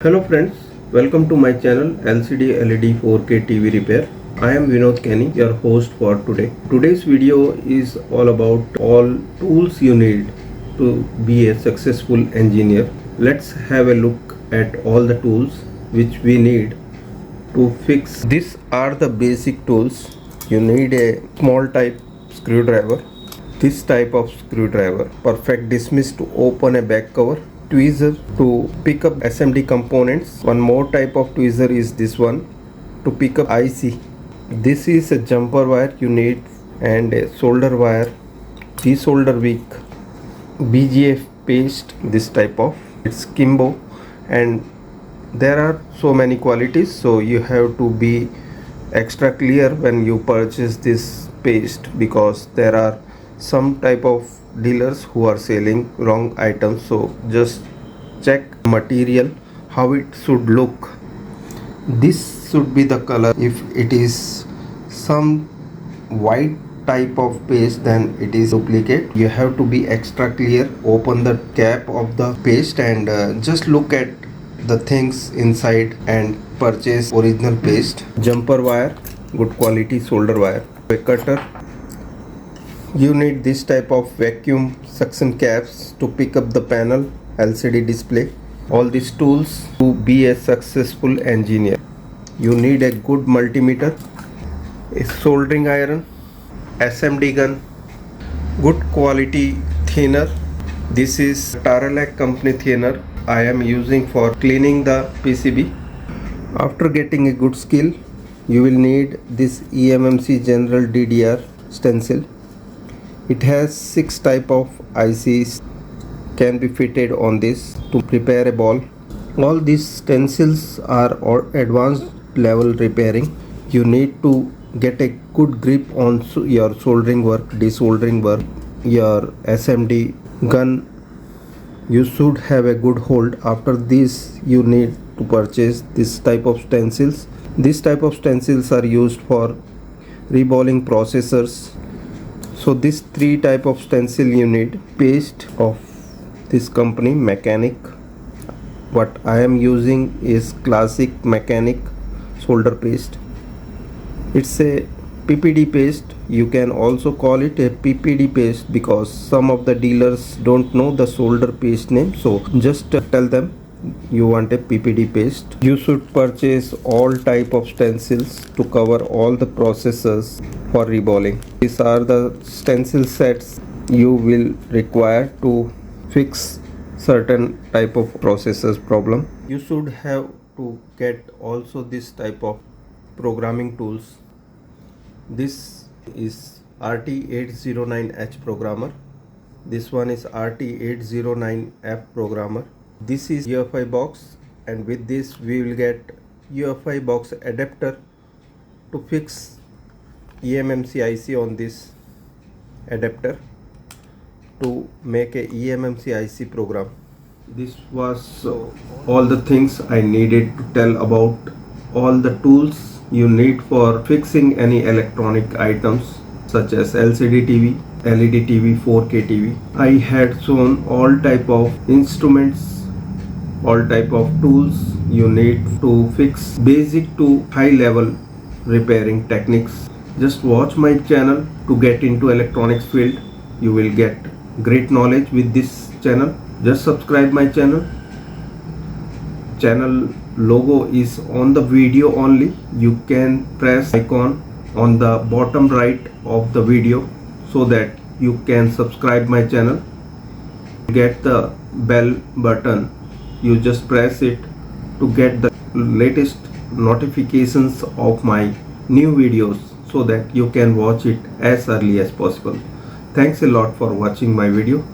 Hello friends, welcome to my channel LCD LED 4K TV repair. I am Vinod, your host for today. Today's video is all about all tools you need to be a successful engineer. Let's have a look at all the tools which we need to fix. These are the basic tools. You need a small type screwdriver, this type of screwdriver, perfect dismiss to open a back cover, tweezer to pick up SMD components. One more type of tweezer is this one to pick up IC. This is a jumper wire you need, and a solder wire, desolder wick, BGF paste, this type of, it's Kimbo, and there are so many qualities, so you have to be extra clear when you purchase this paste, because there are some type of dealers who are selling wrong items. So just check material, how it should look. This should be the color. If it is some white type of paste, then it is duplicate. You have to be extra clear. Open the cap of the paste and just look at the things inside and purchase original paste. Jumper wire, good quality solder wire. A cutter. You need this type of vacuum suction caps to pick up the panel, LCD display. All these tools to be a successful engineer. You need a good multimeter, a soldering iron, SMD gun, good quality thinner. This is Taralac company thinner I am using for cleaning the PCB. After getting a good skill, you will need this eMMC General DDR stencil. It has 6 type of ICs can be fitted on this to prepare a ball. All these stencils are advanced level repairing. You need to get a good grip on your soldering work, desoldering work, your SMD gun. You should have a good hold. After this, you need to purchase this type of stencils. This type of stencils are used for reballing processors. So this 3 type of stencil you need. Paste of this company Mechanic. What I am using is classic Mechanic solder paste. It's a PPD paste. You can also call it a PPD paste because some of the dealers don't know the solder paste name. So just tell them you want a PPD paste. You should purchase all type of stencils to cover all the processes for reballing. These are the stencil sets you will require to fix certain type of processors problem. You should have to get also this type of programming tools. This is RT809H programmer. This one is RT809F programmer. This is UFI box, and with this we will get UFI box adapter to fix eMMC IC on this adapter to make a eMMC IC program. This was all the things I needed to tell about all the tools you need for fixing any electronic items such as LCD TV, LED TV, 4K TV. I had shown all type of instruments, all type of tools you need to fix basic to high level repairing techniques. Just watch my channel to get into electronics field. You will get great knowledge with this channel. Just subscribe my channel. Channel logo is on the video only. You can press icon on the bottom right of the video so that you can subscribe my channel. Get the bell button. You just press it to get the latest notifications of my new videos so that you can watch it as early as possible. Thanks a lot for watching my video.